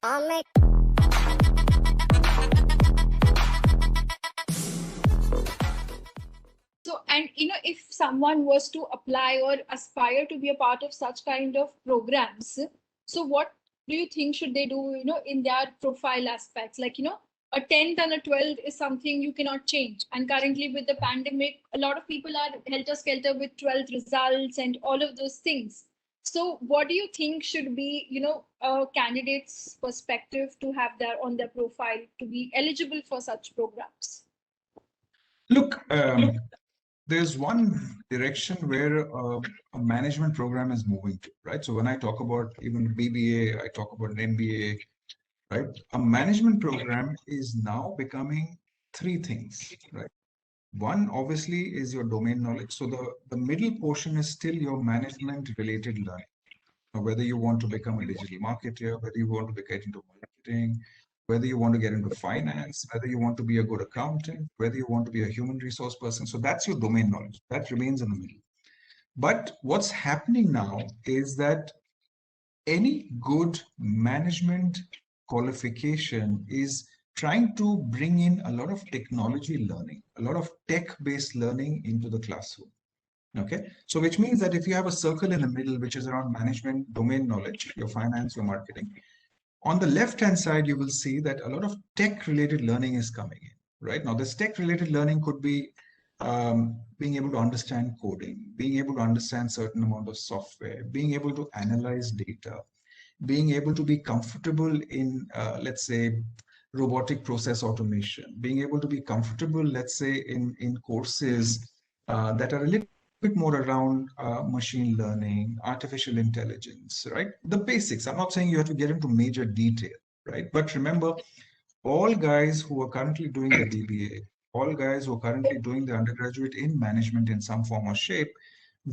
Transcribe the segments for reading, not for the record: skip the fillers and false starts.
So, and if someone was to apply or aspire to be a part of such kind of programs, so what do you think should they do, in their profile aspects? Like, a 10th and a 12th is something you cannot change. And currently with the pandemic, a lot of people are helter-skelter with 12th results and all of those things. So what do you think should be, a candidate's perspective to have on their profile to be eligible for such programs? Look, there's one direction where a management program is moving to, right? So when I talk about even BBA, I talk about an MBA, right? A management program is now becoming three things, right? One, obviously, is your domain knowledge. So the middle portion is still your management related learning. Now, whether you want to become a digital marketer, whether you want to get into marketing, whether you want to get into finance, whether you want to be a good accountant, whether you want to be a human resource person. So that's your domain knowledge. That remains in the middle. But what's happening now is that any good management qualification is trying to bring in a lot of technology learning, a lot of tech-based learning into the classroom. Okay, so which means that if you have a circle in the middle, which is around management, domain knowledge, your finance, your marketing, on the left-hand side, you will see that a lot of tech-related learning is coming in, right? Now, this tech-related learning could be being able to understand coding, being able to understand certain amount of software, being able to analyze data, being able to be comfortable in, let's say, robotic process automation, being able to be comfortable, let's say, in courses that are a little bit more around machine learning, artificial intelligence, right? The basics. I'm not saying you have to get into major detail, right? But remember, all guys who are currently doing the BBA, all guys who are currently doing the undergraduate in management in some form or shape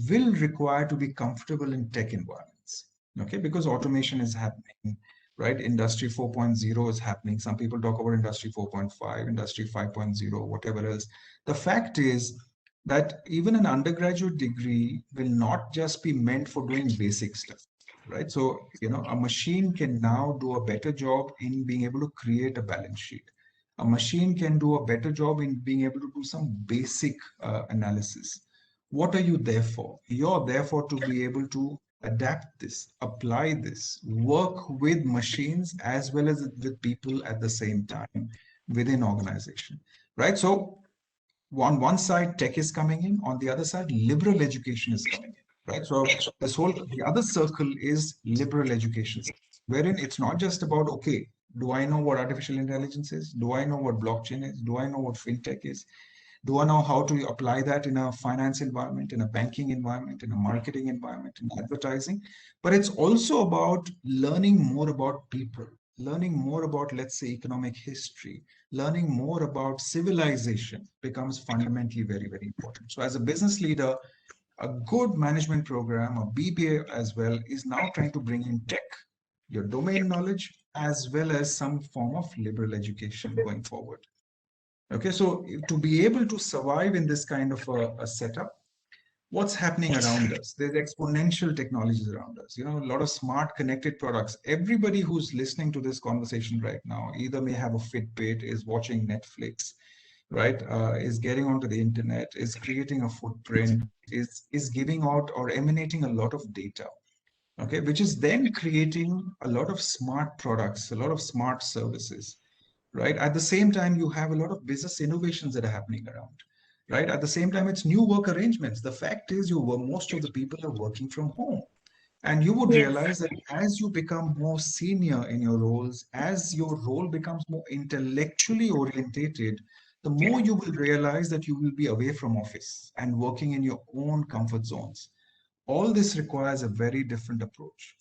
will require to be comfortable in tech environments, okay? Because automation is happening, right? Industry 4.0 is happening. Some people talk about Industry 4.5, Industry 5.0, whatever else. The fact is that even an undergraduate degree will not just be meant for doing basic stuff, right? So, a machine can now do a better job in being able to create a balance sheet. A machine can do a better job in being able to do some basic analysis. What are you there for? You're therefore to be able to adapt this, apply this, work with machines as well as with people at the same time within organization, right? So on one side, tech is coming in. On the other side, liberal education is coming in, right? So the other circle is liberal education, wherein it's not just about, okay, do I know what artificial intelligence is? Do I know what blockchain is? Do I know what fintech is? Do I know how to apply that in a finance environment, in a banking environment, in a marketing environment, in advertising? But it's also about learning more about people, learning more about, let's say, economic history, learning more about civilization becomes fundamentally very, very important. So as a business leader, a good management program, a BBA as well, is now trying to bring in tech, your domain knowledge, as well as some form of liberal education going forward. Okay, so to be able to survive in this kind of a setup, what's happening around us? There's exponential technologies around us, a lot of smart connected products. Everybody who's listening to this conversation right now either may have a Fitbit, is watching Netflix, right? Is getting onto the internet, is creating a footprint, is giving out or emanating a lot of data, okay, which is then creating a lot of smart products, a lot of smart services, right? At the same time, you have a lot of business innovations that are happening around, right? At the same time, it's new work arrangements. The fact is, most of the people are working from home. And you would realize that as you become more senior in your roles, as your role becomes more intellectually orientated, the more you will realize that you will be away from office and working in your own comfort zones. All this requires a very different approach.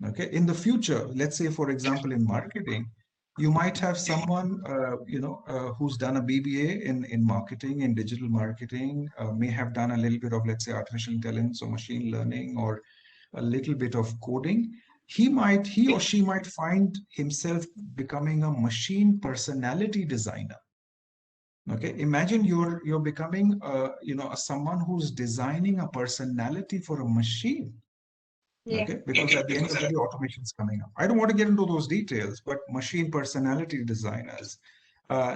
Okay, in the future, let's say, for example, in marketing, you might have someone, who's done a BBA in marketing, in digital marketing, may have done a little bit of, let's say, artificial intelligence or machine learning or a little bit of coding. He or she might find himself becoming a machine personality designer. Okay, imagine you're becoming, someone who's designing a personality for a machine. Okay, because at the end of the day, automation is coming up. I don't want to get into those details, but machine personality designers,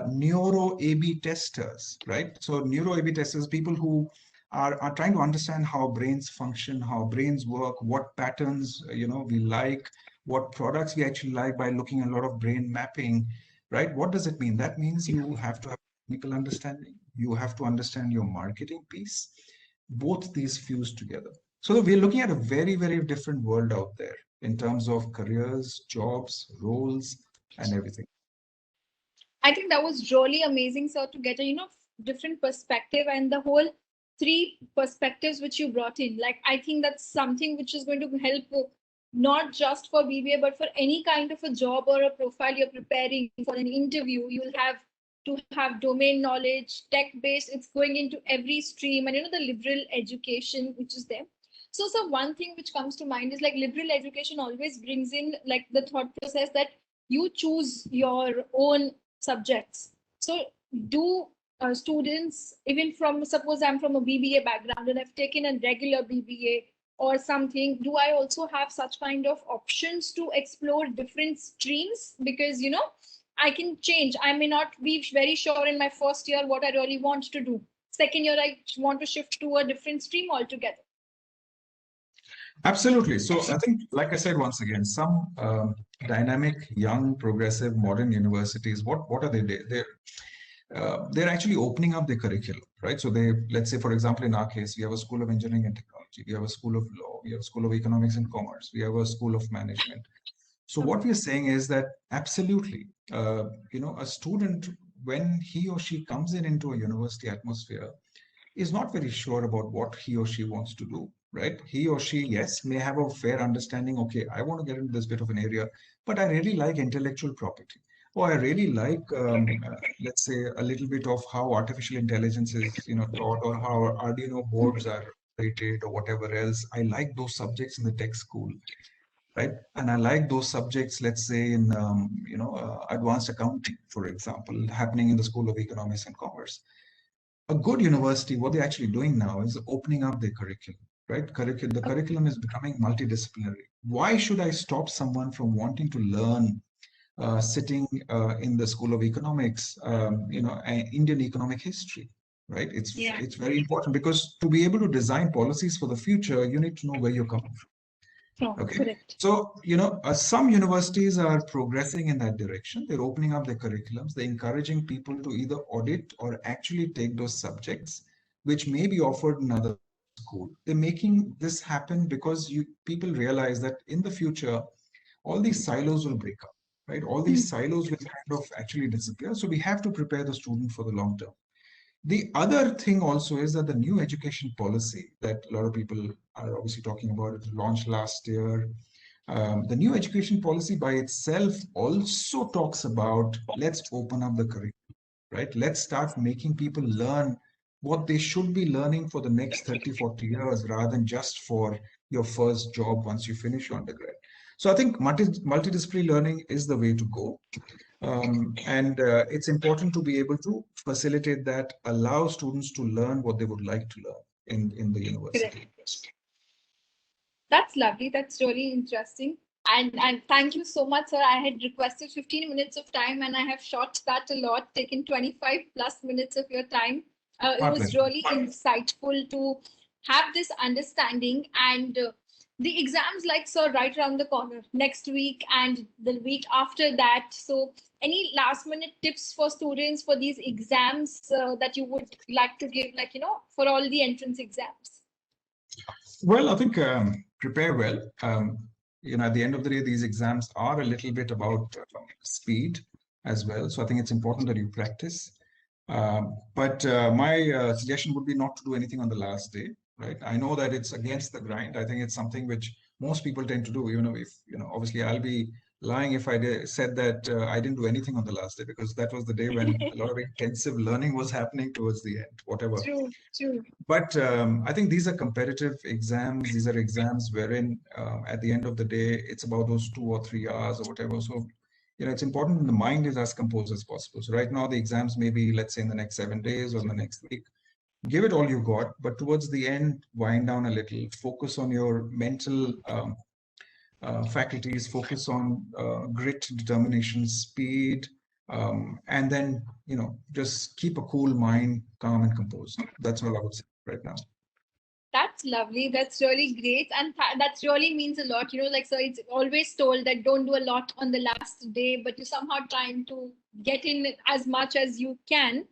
neuro A/B testers, right? So neuro A/B testers, people who are trying to understand how brains function, how brains work, what patterns we like, what products we actually like by looking at a lot of brain mapping, right? What does it mean? That means you have to have technical understanding. You have to understand your marketing piece. Both these fuse together. So we're looking at a very, very different world out there in terms of careers, jobs, roles, and everything. I think that was really amazing, sir, to get a different perspective and the whole three perspectives which you brought in. Like, I think that's something which is going to help not just for BBA but for any kind of a job or a profile you're preparing for an interview. You'll have to have domain knowledge, tech based. It's going into every stream, and the liberal education which is there. So one thing which comes to mind is like liberal education always brings in like the thought process that you choose your own subjects. So do students, even from, suppose I'm from a BBA background and I've taken a regular BBA or something, do I also have such kind of options to explore different streams? Because I can change. I may not be very sure in my first year what I really want to do. Second year, I want to shift to a different stream altogether. Absolutely. So I think, like I said, once again, some dynamic, young, progressive, modern universities, what are they? They're actually opening up their curriculum, right? So let's say, for example, in our case, we have a School of Engineering and Technology, we have a School of Law, we have a School of Economics and Commerce, we have a School of Management. So what we're saying is that absolutely, a student, when he or she comes into a university atmosphere, is not very sure about what he or she wants to do, right? He or she, yes, may have a fair understanding. Okay, I want to get into this bit of an area, but I really like intellectual property. Or I really like, let's say, a little bit of how artificial intelligence is, taught, or how Arduino boards are rated, or whatever else. I like those subjects in the tech school, right? And I like those subjects, let's say, in advanced accounting, for example, happening in the School of Economics and Commerce. A good university, what they're actually doing now is opening up their curriculum, right? The curriculum is becoming multidisciplinary. Why should I stop someone from wanting to learn sitting in the School of Economics, Indian economic history, right? It's very important, because to be able to design policies for the future, you need to know where you're coming from. Okay. Correct. So, some universities are progressing in that direction. They're opening up their curriculums. They're encouraging people to either audit or actually take those subjects, which may be offered in another school. They're making this happen because people realize that in the future, all these silos will break up, right? All these silos will kind of actually disappear. So we have to prepare the student for the long term. The other thing also is that the new education policy that a lot of people are obviously talking about, it launched last year. The new education policy by itself also talks about, let's open up the curriculum, right? Let's start making people learn what they should be learning for the next 30, 40 years, rather than just for your first job once you finish your undergrad. So I think multidisciplinary learning is the way to go. And it's important to be able to facilitate that, allow students to learn what they would like to learn in the university. Correct. That's lovely. That's really interesting. And thank you so much, sir. I had requested 15 minutes of time and I have shot that a lot, taken 25 plus minutes of your time. It was really insightful to have this understanding. And the exams, like, sir, right around the corner next week and the week after that. So any last minute tips for students for these exams that you would like to give, like, for all the entrance exams? Well, I think prepare well. At the end of the day, these exams are a little bit about speed as well. So I think it's important that you practice. But my suggestion would be not to do anything on the last day, right? I know that it's against the grind. I think it's something which most people tend to do, even if, obviously I'll be lying if I said that I didn't do anything on the last day, because that was the day when a lot of intensive learning was happening towards the end, whatever. True. But I think these are competitive exams. These are exams wherein at the end of the day, it's about those 2 or 3 hours or whatever. So, it's important that the mind is as composed as possible. So right now the exams may be, let's say, in the next 7 days or in the next week. Give it all you got, but towards the end, wind down a little, focus on your mental faculties focus on grit, determination, speed, and then, just keep a cool mind, calm and composed. That's all I would say right now. That's lovely. That's really great. And that really means a lot. Like, so it's always told that don't do a lot on the last day, but you're somehow trying to get in as much as you can.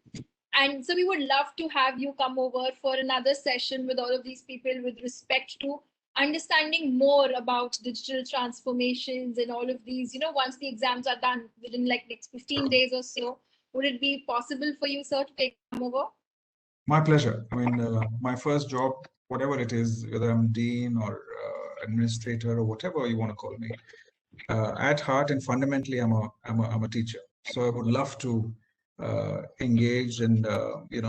And so we would love to have you come over for another session with all of these people with respect to understanding more about digital transformations and all of these, once the exams are done within like next 15 days or so. Would it be possible for you, sir, to come over? My pleasure. I mean, my first job, whatever it is, whether I'm dean or administrator or whatever you want to call me, at heart and fundamentally, I'm a teacher. So I would love to engage and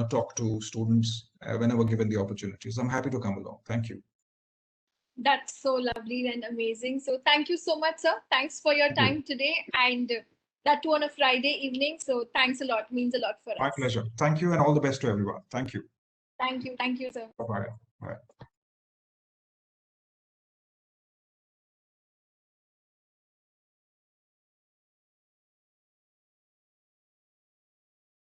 talk to students whenever given the opportunity. So I'm happy to come along. Thank you. That's so lovely and amazing. So thank you so much, sir. Thanks for your time today, and that too on a Friday evening. So thanks a lot. Means a lot for us. My pleasure. Thank you, and all the best to everyone. Thank you. Thank you. Thank you, sir. Bye-bye. Bye.